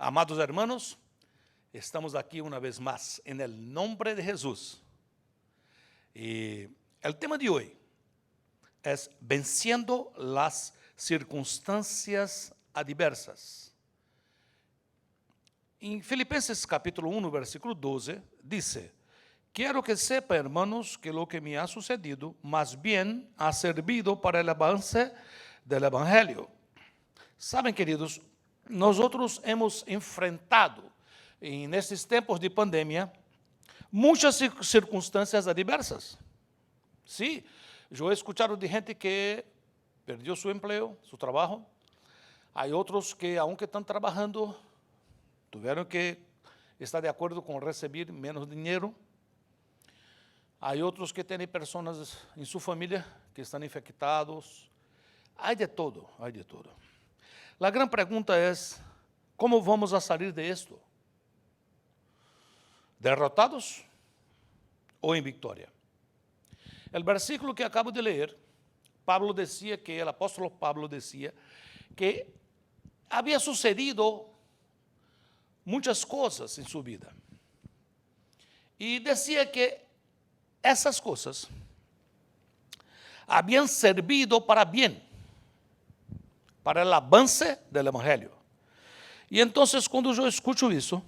Amados hermanos, estamos aquí una vez más en el nombre de Jesús. Y el tema de hoy es venciendo las circunstancias adversas. En Filipenses capítulo 1, versículo 12, dice: quiero que sepa, hermanos, que lo que me ha sucedido, más bien ha servido para el avance del Evangelio. Saben, queridos, nosotros hemos enfrentado en estos tiempos de pandemia muchas circunstancias adversas. Sí, yo he escuchado de gente que perdió su empleo, su trabajo. Hay otros que, aunque están trabajando, tuvieron que estar de acuerdo con recibir menos dinero. Hay otros que tienen personas en su familia que están infectados. Hay de todo, hay de todo. La gran pregunta es, ¿cómo vamos a salir de esto? ¿Derrotados o en victoria? El versículo que acabo de leer, Pablo decía que, el apóstolo Pablo decía que había sucedido muchas cosas en su vida. Y decía que esas cosas habían servido para bien, para el avance del Evangelio. Y entonces, cuando yo escucho eso,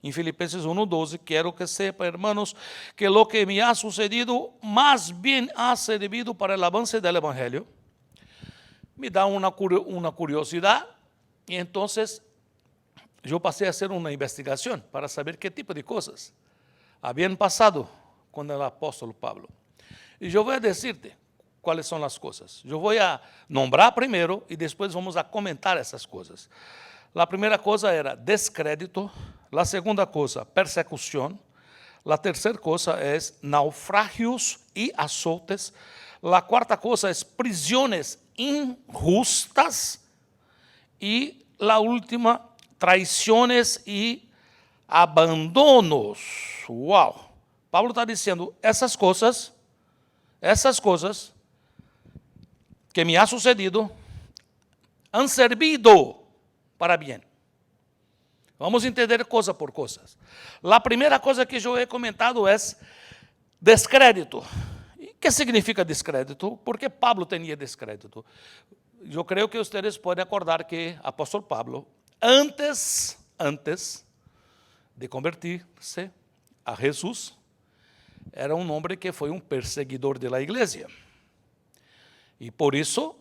en Filipenses 1:12, quiero que sepa, hermanos, que lo que me ha sucedido más bien ha servido para el avance del Evangelio. Me da una curiosidad, y entonces yo pasé a hacer una investigación para saber qué tipo de cosas habían pasado con el apóstol Pablo. Y yo voy a decirte cuáles son las cosas. Yo voy a nombrar primero y después vamos a comentar esas cosas. La primera cosa era descrédito, la segunda cosa, persecución, la tercera cosa es naufragios y azotes, la cuarta cosa es prisiones injustas y la última, traiciones y abandonos. Uau! Pablo está diciendo, essas coisas que me ha sucedido han servido para bien. Vamos a entender cosa por cosas. La primera cosa que yo he comentado es descrédito. ¿Y qué significa descrédito? ¿Por qué Pablo tenía descrédito? Yo creo que ustedes pueden acordar que apóstol Pablo, antes de convertirse a Jesús, era um homem que foi um perseguidor da igreja. E por isso,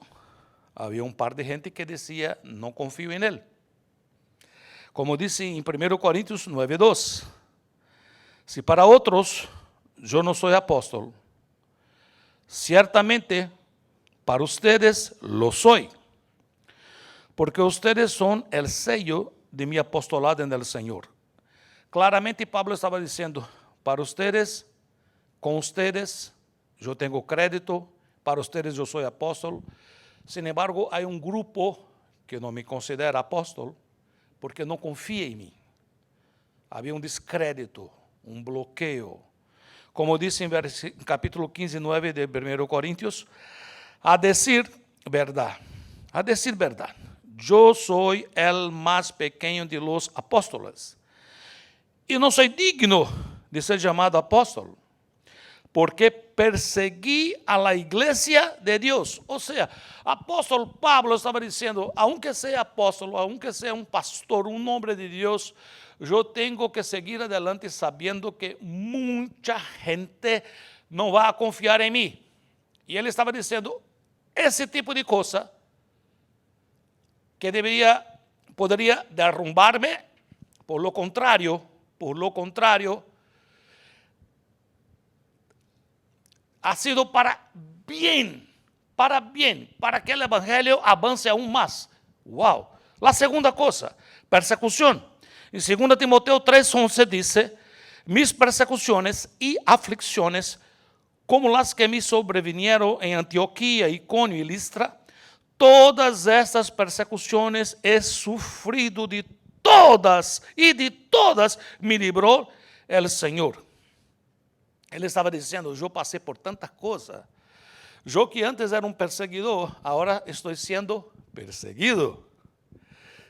havia um par de gente que dizia, não confio em ele. Como disse em 1 Coríntios 9:2, se para outros eu não sou apóstolo, ciertamente para ustedes lo soy, porque ustedes são el sello de mi apostolado en el Señor. Claramente Pablo estava dizendo, para ustedes, com ustedes, eu tenho crédito, para ustedes eu sou apóstolo. Sin embargo, há um grupo que não me considera apóstolo, porque não confia em mim. Havia um descrédito, um bloqueio. Como diz em capítulo 15:9 de 1 Coríntios, a decir verdade, eu sou el mais pequeno de los apóstolos, e não sou digno de ser chamado apóstolo, porque persegui a la iglesia de Dios. O sea, apóstolo Pablo estaba diciendo, aunque sea apóstolo, aunque sea un pastor, un hombre de Dios, yo tengo que seguir adelante sabiendo que mucha gente no va a confiar en mí. Y él estaba diciendo, ese tipo de cosa que podría derrumbarme, por lo contrario, ha sido para bien, para que el evangelio avance aún más. Wow. La segunda cosa, persecución. En 2 Timoteo 3:11 dice, mis persecuciones y aflicciones, como las que me sobrevinieron en Antioquía, Iconio y Listra, todas estas persecuciones he sufrido de todas, y de todas me libró el Señor. Ele estava dizendo, eu passei por tanta coisa. Eu que antes era um perseguidor, agora estou sendo perseguido.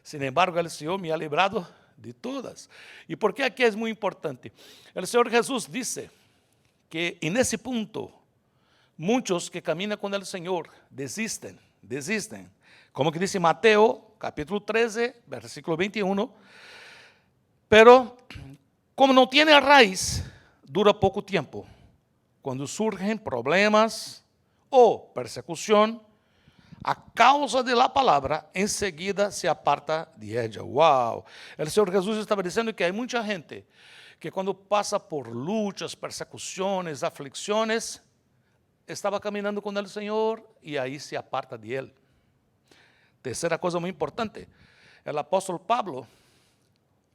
Sin embargo, el Señor me ha librado de todas. ¿Y por qué aquí es muy importante? El Señor Jesús dice que en ese punto, muchos que caminan con el Señor desisten. Como que dice Mateo, capítulo 13, versículo 21. Pero como no tiene raíz, dura poco tiempo. Cuando surgen problemas o persecución, a causa de la palabra, enseguida se aparta de ella. ¡Wow! El Señor Jesús estaba diciendo que hay mucha gente que cuando pasa por luchas, persecuciones, aflicciones, estaba caminando con el Señor y ahí se aparta de Él. Tercera cosa muy importante, el apóstol Pablo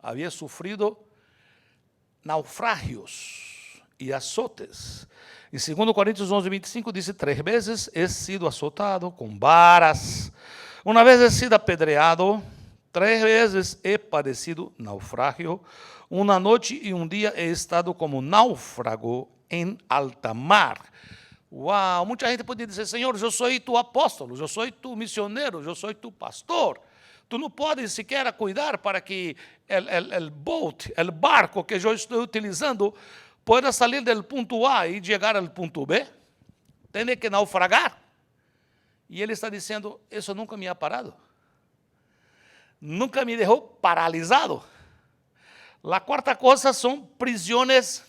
había sufrido naufragios y azotes. Em 2 Coríntios 11, 25 diz: 3 vezes he sido azotado com varas, uma vez he sido apedreado, 3 vezes he padecido naufragio, uma noite e um dia he estado como náufrago em alta mar. Uau, muita gente podia dizer: Senhor, eu sou tu apóstolo, eu sou tu missioneiro, eu sou tu pastor. Tu não podes sequer cuidar para que o barco que eu estou utilizando pueda salir del punto A e chegar ao ponto B, tem que naufragar. E ele está dizendo: isso nunca me ha parado, nunca me deixou paralisado. La quarta coisa são prisões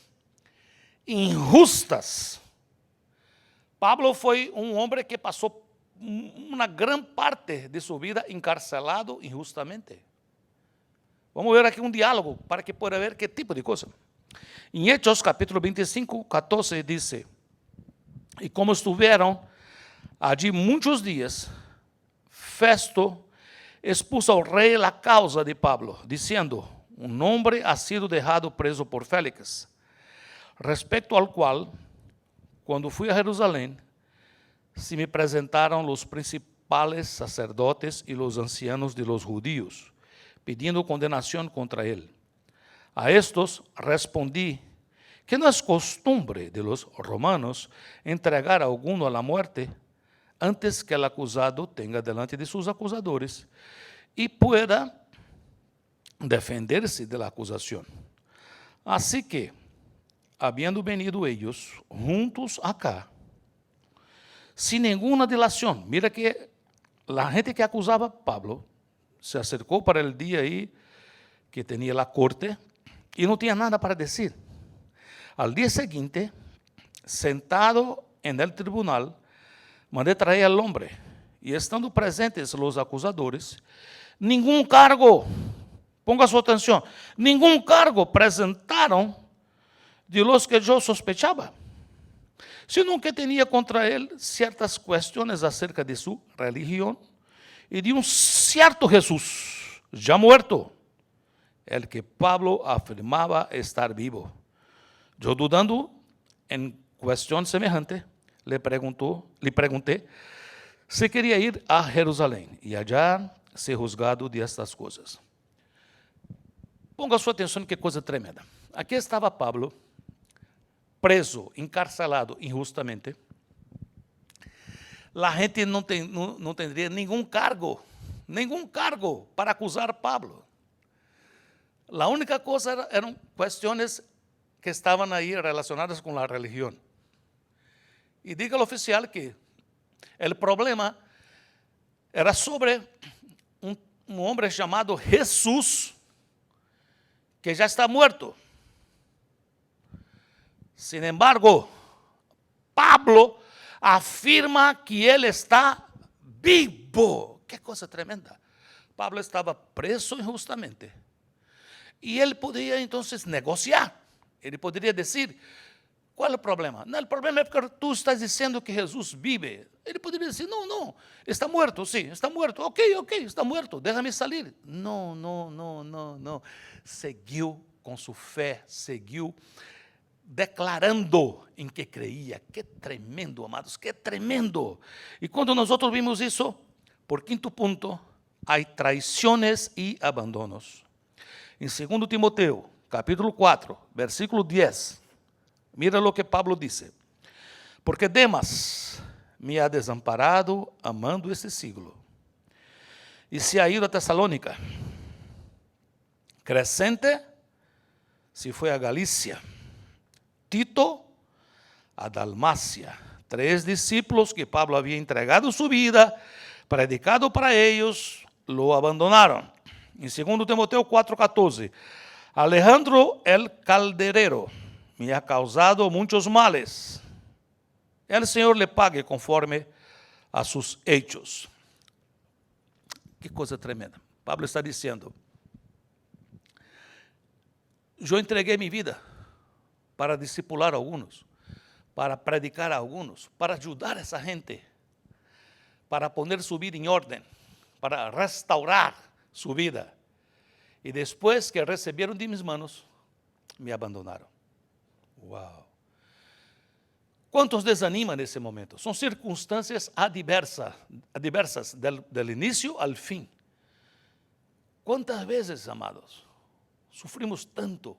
injustas. Pablo foi um homem que passou uma grande parte de sua vida encarcelado injustamente. Vamos ver aqui um diálogo para que pueda ver que tipo de coisa. Em Hechos, capítulo 25, 14, diz: e como estiveram allí muitos dias, Festo expuso ao rei a causa de Pablo, dizendo: um homem ha sido deixado preso por Félix, respecto ao qual, quando fui a Jerusalém, se me apresentaram os principais sacerdotes e os ancianos de los judíos, pedindo condenação contra ele. A estos respondí que no es costumbre de los romanos entregar a alguno a la muerte antes que el acusado tenga delante de sus acusadores y pueda defenderse de la acusación. Así que, habiendo venido ellos juntos acá, sin ninguna dilación, mira que la gente que acusaba a Pablo se acercó para el día ahí que tenía la corte, e não tinha nada para dizer. Al dia seguinte, sentado en el tribunal, mandé traer al hombre, e estando presentes os acusadores, nenhum cargo, ponga sua atenção, nenhum cargo presentaram de los que eu sospechava, sino que tinha contra ele certas questões acerca de sua religião e de um certo Jesus, já muerto, el que Pablo afirmaba estar vivo. Yo, dudando en cuestión semejante, le pregunté se quería ir a Jerusalén y allá ser juzgado de estas cosas. Ponga sua atenção, que coisa tremenda. Aqui estava Pablo, preso, encarcelado injustamente. La gente não tendría nenhum cargo para acusar Pablo. La única cosa eran cuestiones que estaban ahí relacionadas con la religión. Y diga al oficial que el problema era sobre un hombre llamado Jesús, que ya está muerto. Sin embargo, Pablo afirma que él está vivo. Qué cosa tremenda. Pablo estaba preso injustamente. E ele poderia, então, negociar. Ele poderia dizer: qual é o problema? Não, o problema é porque tu estás dizendo que Jesus vive. Ele poderia dizer: não, está muerto, sim, está muerto. Ok, está muerto, déjame salir. Não. Seguiu com sua fé, seguiu declarando em que creia. Que tremendo, amados, que tremendo. E quando nós vimos isso, por quinto ponto, há traições e abandonos. Em 2 Timoteo, capítulo 4, versículo 10, mira lo que Pablo dice: porque Demas me ha desamparado amando este siglo, y se ha ido a Tesalónica. Crescente se fue a Galicia. Tito a Dalmacia. 3 discípulos que Pablo había entregado su vida, predicado para ellos, lo abandonaron. En 2 Timoteo 4:14, Alejandro el calderero me ha causado muchos males. El Señor le pague conforme a sus hechos. Que coisa tremenda. Pablo está dizendo: eu entreguei minha vida para discipular alguns, para predicar a alguns, para ajudar essa gente, para poner sua vida em ordem, para restaurar sua vida. E depois que receberam de minhas manos, me abandonaram. Uau! Quantos desanima nesse momento? São circunstâncias adversas del início ao fim. Quantas vezes, amados, sofrimos tanto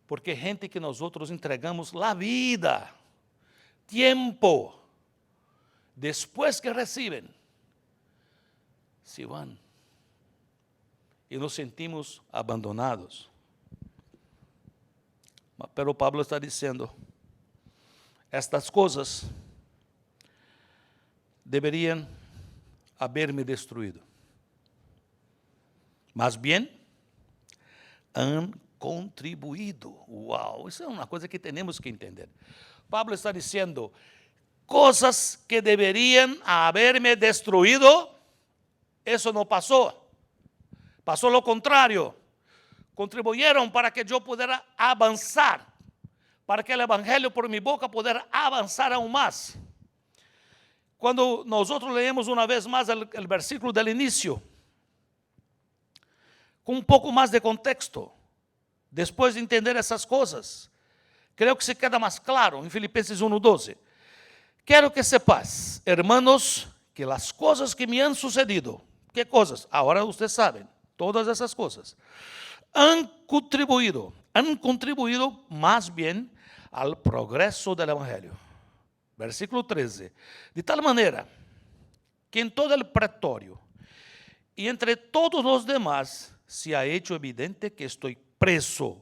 porque gente que nós outros entregamos a vida, tempo, depois que recebem, se vão e nos sentimos abandonados. Pero Pablo está dizendo: estas coisas deveriam haber-me destruído. Mas bem, han contribuído. Uau, isso é uma coisa que temos que entender. Pablo está dizendo: coisas que deveriam haber-me destruído, isso não passou. Passou lo contrário. Contribuíram para que eu pudesse avançar, para que o evangelho por minha boca pudesse avançar aún mais. Quando nós leemos uma vez mais o versículo do início, com um pouco mais de contexto, depois de entender essas coisas, creio que se queda mais claro em Filipenses 1:12. Quero que sepas, hermanos, que as coisas que me han sucedido, que coisas? Agora vocês sabem, todas essas coisas, han contribuído mais bem ao progresso do evangelho. Versículo 13. De tal maneira que em todo o pretório e entre todos os demás se ha hecho evidente que estou preso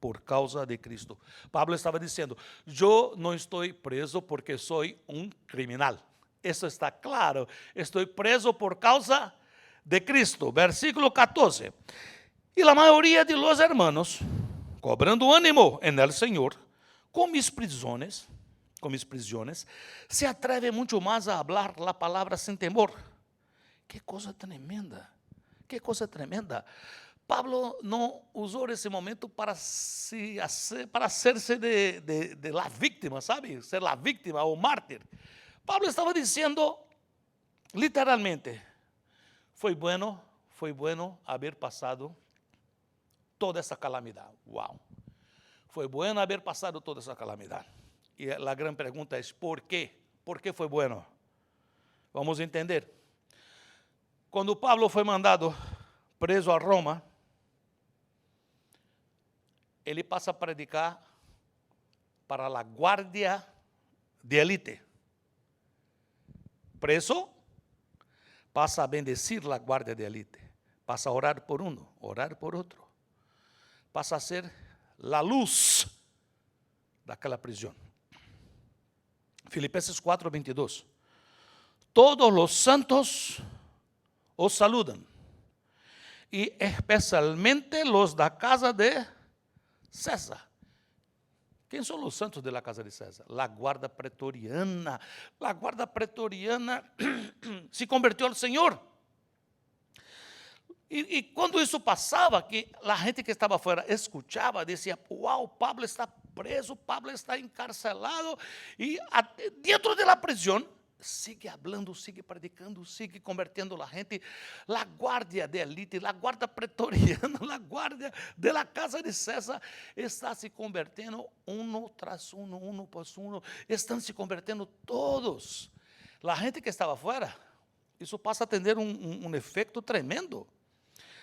por causa de Cristo. Pablo estava dizendo: eu não estou preso porque sou um criminal. Isso está claro. Estou preso por causa de Cristo. Versículo 14. E a maioria de los hermanos, cobrando ânimo en el Senhor, com mis prisiones, se atreve muito mais a hablar la palavra sem temor. Que coisa tremenda, que coisa tremenda. Pablo não usou esse momento para hacerse de la víctima, sabe? Ser la víctima ou mártir. Pablo estava dizendo, literalmente, foi bueno haber passado toda essa calamidade. Uau! Foi bueno haber passado toda essa calamidade. E a grande pergunta é: por quê? Por que foi bueno? Vamos entender. Quando Pablo foi mandado preso a Roma, ele passa a predicar para a guarda de elite. Preso, passa a bendecir a guarda de elite. Passa a orar por um, orar por outro. Passa a ser a luz daquela prisão. Filipenses 4:22. Todos os santos os saludam, e especialmente los da casa de César. Quem são os santos da casa de César? La guarda pretoriana. La guarda pretoriana se converteu ao Senhor. E quando isso passava, que a gente que estava fora escutava, dizia: uau, Pablo está preso, Pablo está encarcelado, e dentro da prisão, sigue hablando, sigue predicando, sigue convertendo a gente. A guarda de elite, a guarda pretoriana, a guarda de la casa de César está se convertendo um tras um por um, estão se convertendo todos. A gente que estava fora, isso passa a ter um efeito tremendo.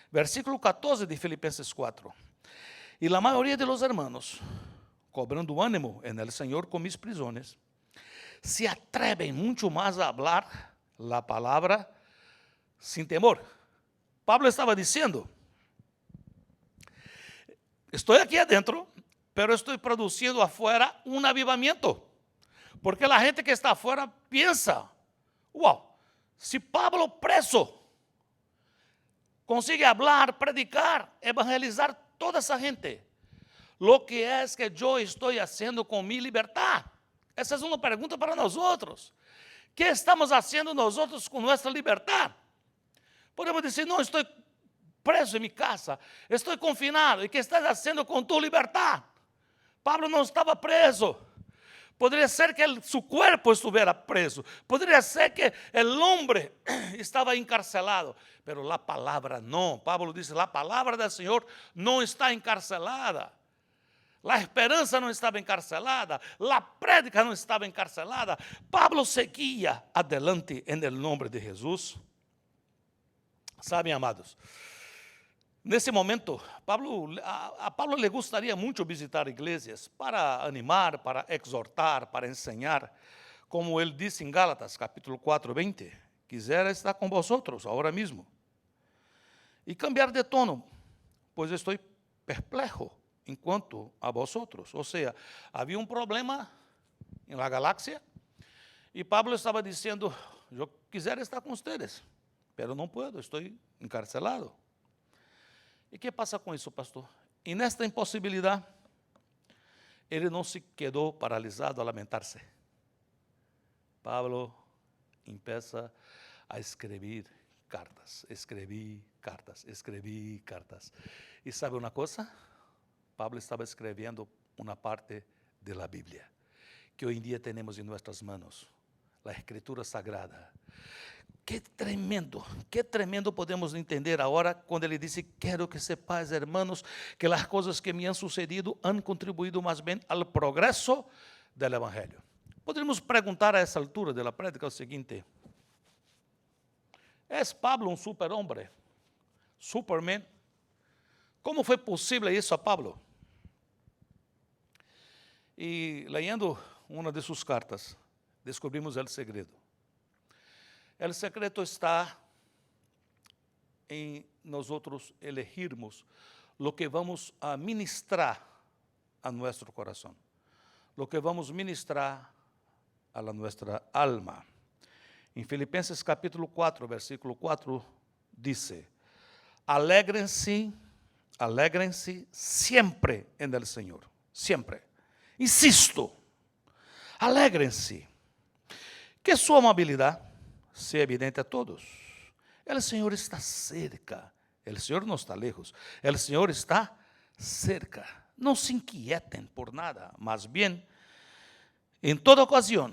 Versículo 14 de Filipenses 4. E a maioria de los hermanos, cobrando ânimo en el Senhor com mis prisiones, se atrevem muito mais a hablar la palavra sin temor. Pablo estaba diciendo, estoy aquí adentro, pero estoy produciendo afuera un avivamiento. Porque la gente que está afuera piensa, wow, si Pablo preso consigue hablar, predicar, evangelizar toda esa gente, lo que es que yo estoy haciendo con mi libertad? Esa es una pregunta para nosotros. ¿Qué estamos haciendo nosotros con nuestra libertad? Podemos decir, no, estoy preso en mi casa, estoy confinado. ¿Y qué estás haciendo con tu libertad? Pablo no estaba preso. Podría ser que su cuerpo estuviera preso. Podría ser que el hombre estaba encarcelado. Pero la palabra no. Pablo dice, la palabra del Señor no está encarcelada. La esperanza no estaba encarcelada. La prédica no estaba encarcelada. Pablo seguía adelante en el nombre de Jesús. Saben, amados, nesse momento, a Pablo le gustaria muito visitar igrejas para animar, para exortar, para ensinar, como ele disse em Gálatas, capítulo 4, 20, quisera estar com vosotros agora mesmo. E cambiar de tono, pois estou perplejo enquanto a vosotros. Ou seja, havia problema na galáxia e Pablo estava dizendo, eu quisera estar com vocês, pero não puedo, estou encarcelado. E que passa com isso, pastor? E nesta impossibilidade, ele não se quedou paralisado a lamentar-se. Pablo começa a escrever cartas. Escrevi cartas, escrevi cartas. E sabe uma coisa? Pablo estava escrevendo uma parte da Bíblia, que hoje em dia temos em nossas mãos, a Escritura Sagrada. Que tremendo podemos entender agora quando ele disse, quero que sepais, hermanos, que as coisas que me han sucedido han contribuído mais bem ao progresso do Evangelho. Poderíamos perguntar a essa altura da prédica o seguinte, ¿é Pablo um super-homem? Superman? Como foi possível isso a Pablo? E lendo uma de suas cartas, descobrimos o segredo. O secreto está em nós elegirmos o que vamos a ministrar a nosso coração, o que vamos ministrar a nossa alma. Em Filipenses capítulo 4, versículo 4, diz, alegren-se sempre en el Senhor, sempre. Insisto, alegren-se. Que sua amabilidade seja evidente a todos. O Senhor está cerca. O Senhor não está lejos. O Senhor está cerca. Não se inquietem por nada, mas bem, em toda ocasião,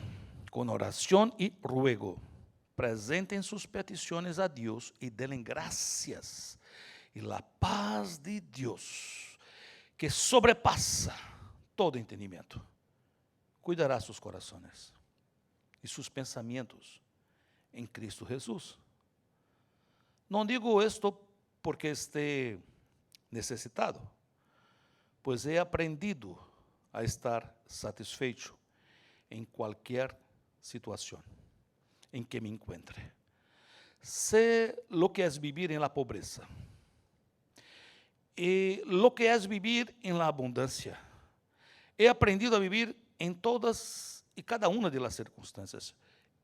com oração e ruego, presentem suas petições a Deus e dêem graças. E a paz de Deus, que sobrepassa todo entendimento, cuidará seus corações e seus pensamentos em Cristo Jesus. Não digo isto porque esté necessitado, pois he aprendido a estar satisfeito em qualquer situação em que me encontre. Sé lo que es vivir en la pobreza y lo que es vivir en la abundancia. He aprendido a vivir en todas y cada una de las circunstancias.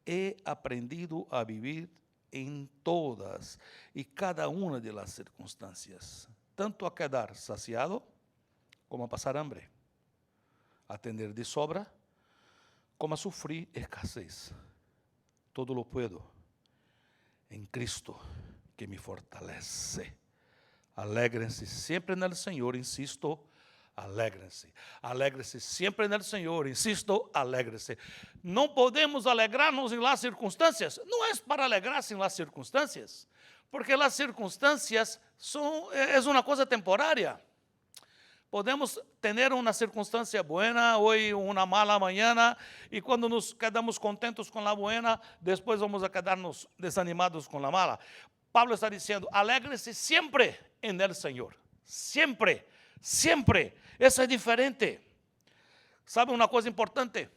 He aprendido a vivir en todas y cada una de las circunstancias, tanto a quedar saciado como a pasar hambre, a tener de sobra como a sufrir escasez. Todo lo puedo en Cristo que me fortalece. Alégrense sempre no Senhor, insisto, alégrense. Alégrense sempre no Senhor, insisto, alégrense. Não podemos alegrar-nos em las circunstâncias. Não é para alegrar-se em las circunstâncias, porque las circunstâncias é uma coisa temporária. Podemos ter uma circunstância buena hoje, uma mala amanhã, e quando nos quedamos contentos com a buena, depois vamos a quedar-nos desanimados com a mala. Pablo está dizendo, alegre-se sempre en el Senhor. Sempre, sempre. Isso é diferente. Sabe uma coisa importante?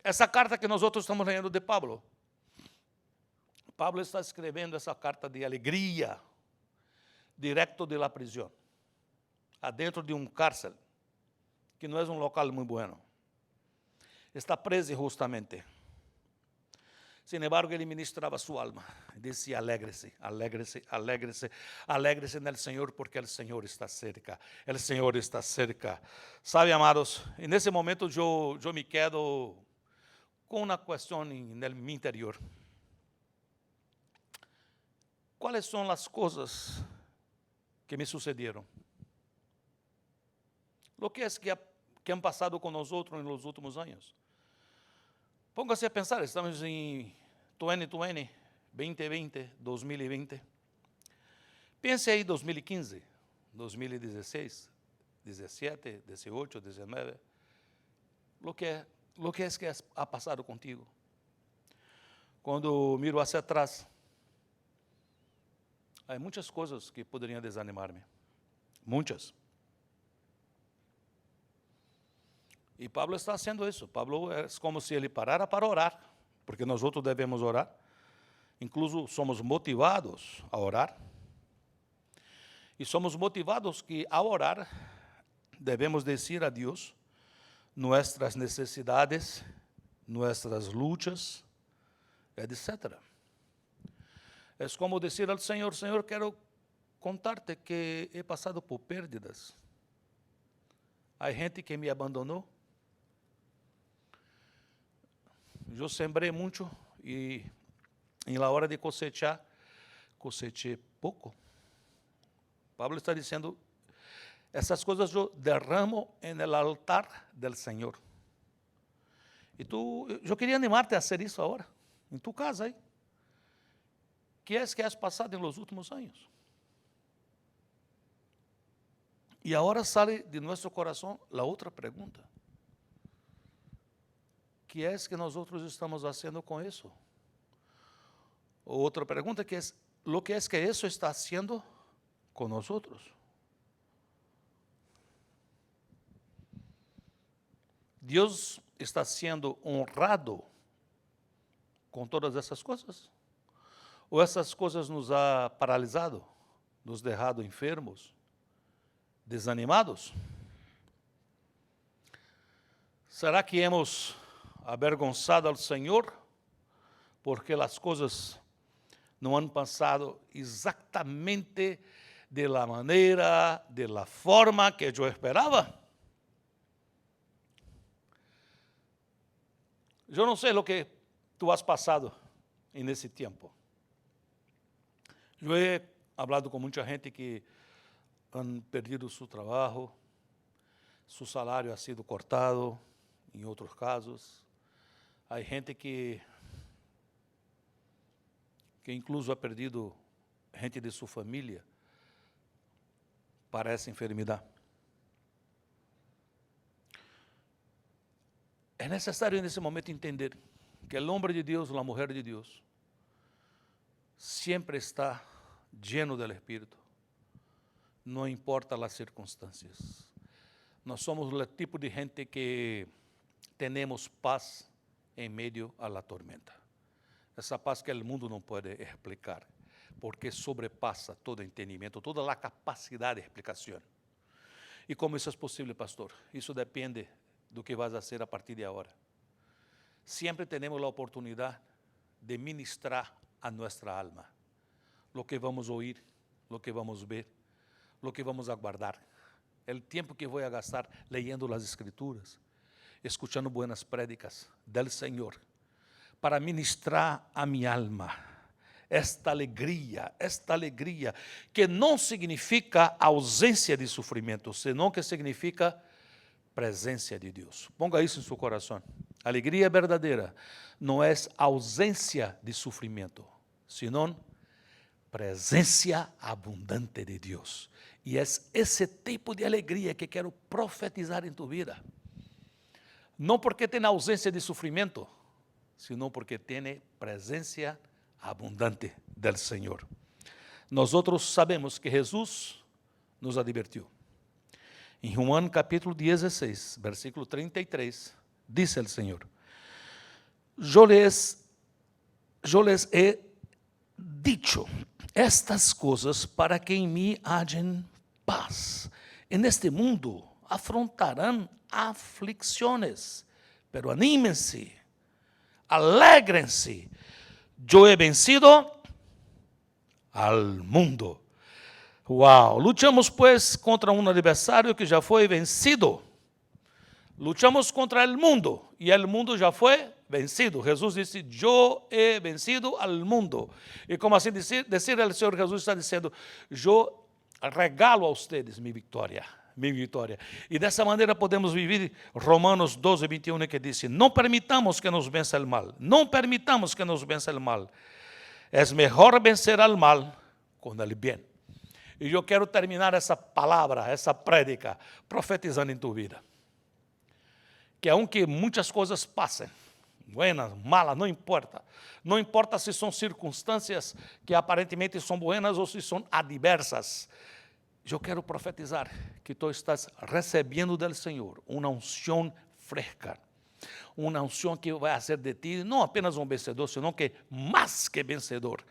Essa carta que nós estamos lendo de Pablo Pablo está escrevendo essa carta de alegria, direto de la prisão, adentro de um cárcel, que não é um local muito bueno. Está preso injustamente. Sin embargo, ele ministrava sua alma. Dizia, alegre-se, alegre-se, alegre-se, alegre-se no Senhor, porque o Senhor está cerca. O Senhor está cerca. Sabe, amados, e nesse momento eu me quedo com uma questão no meu interior. Quais são as coisas que me sucederam? O que é que han passado com nós outros nos últimos anos? Póngase a pensar, estamos em 2020, 2020. Pense aí 2015, 2016, 17, 18, 19. O que é que ha passado contigo? Quando miro hacia atrás, há muitas coisas que poderiam desanimar-me. Muitas. E Pablo está fazendo isso. Pablo é como se ele parara para orar, porque nós outros devemos orar. Incluso somos motivados a orar. E somos motivados que, ao orar, devemos dizer a Deus nossas necessidades, nossas lutas, etc. É como dizer ao Senhor, Senhor, quero contar-te que he passado por pérdidas. Há gente que me abandonou. Eu sembrei muito e, em la hora de cosechar, cosechei pouco. Pablo está dizendo, essas coisas eu derramo en el altar del Senhor. E eu queria animar-te a fazer isso agora, em tu casa aí. Que has passado nos últimos anos? E agora sale de nosso coração a outra pergunta. Que é que nós outros estamos fazendo com isso? Outra pergunta que é, o que isso está fazendo com nós outros? Deus está sendo honrado com todas essas coisas? Ou essas coisas nos ha paralisado, nos deixado enfermos, desanimados? Será que hemos avergonzado ao Senhor porque as coisas não han passado exatamente de la maneira, de la forma que eu esperava? Eu não sei o que tu has passado nesse tempo. Eu he hablado com muita gente que han perdido seu trabalho, seu salário ha sido cortado, em outros casos. Há gente que incluso ha perdido gente de sua família para essa enfermidade. É necessário nesse momento entender que o homem de Deus, a mulher de Deus, sempre está lleno do Espírito, não importa as circunstâncias. Nós somos o tipo de gente que temos paz em meio à tormenta. Essa paz que o mundo não pode explicar, porque sobrepassa todo entendimento, toda a capacidade de explicação. E como isso é possível, pastor? Isso depende do que vas a fazer a partir de agora. Sempre temos a oportunidade de ministrar a nossa alma. O que vamos ouvir, o que vamos ver, o que vamos aguardar. O tempo que vou gastar leyendo as Escrituras, escuchando buenas prédicas del Senhor, para ministrar a minha alma esta alegria que não significa ausência de sofrimento, senão que significa presença de Deus. Ponga isso em seu coração. Alegria verdadeira não é ausência de sofrimento, senão presença abundante de Deus. E é esse tipo de alegria que quero profetizar em tu vida. Não porque tem ausência de sofrimento, senão porque tem presença abundante del Senhor. Nós outros sabemos que Jesus nos advertiu. Em João capítulo 16, versículo 33, diz o Senhor: Eu les he dicho estas cosas para que en mí hallen paz. En este mundo afrontarán aflicciones, pero anímense, alégrense. Yo he vencido al mundo. Uau! Luchamos, pues, contra um adversário que já foi vencido. Luchamos contra o mundo e o mundo já foi vencido. Jesus disse: Eu he vencido al mundo. E como assim dizer o Senhor Jesus está dizendo: Eu regalo a vocês minha vitória. Minha vitória. E dessa maneira podemos viver Romanos 12, 21, que diz: Não permitamos que nos vença o mal. Não permitamos que nos vença o mal. É melhor vencer al mal com o bem. E eu quero terminar essa palavra, essa prédica, profetizando em tua vida. Que aunque muitas coisas passem, buenas, malas, não importa. Não importa se são circunstâncias que aparentemente são buenas ou se são adversas. Eu quero profetizar que tu estás recebendo do Senhor uma unção fresca. Uma unção que vai fazer de ti não apenas um vencedor, senão que mais que vencedor.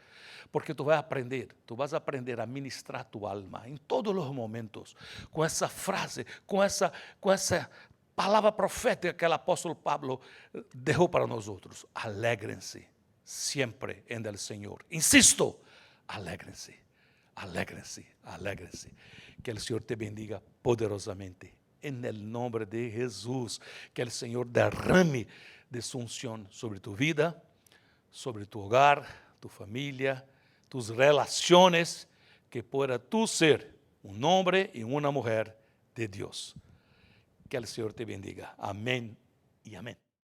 Porque tu vas aprender a ministrar tu alma em todos os momentos, com essa frase, com essa palavra profética que o apóstolo Pablo deixou para nós outros. Alegren-se sempre em el Senhor. Insisto, alegren-se, alegren-se, alegren-se. Que o Senhor te bendiga poderosamente. Em el nome de Jesus, que o Senhor derrame de sua unção sobre tu vida, sobre tu hogar, tu família, tus relaciones, que pueda tú ser un hombre y una mujer de Dios. Que el Señor te bendiga. Amén y amén.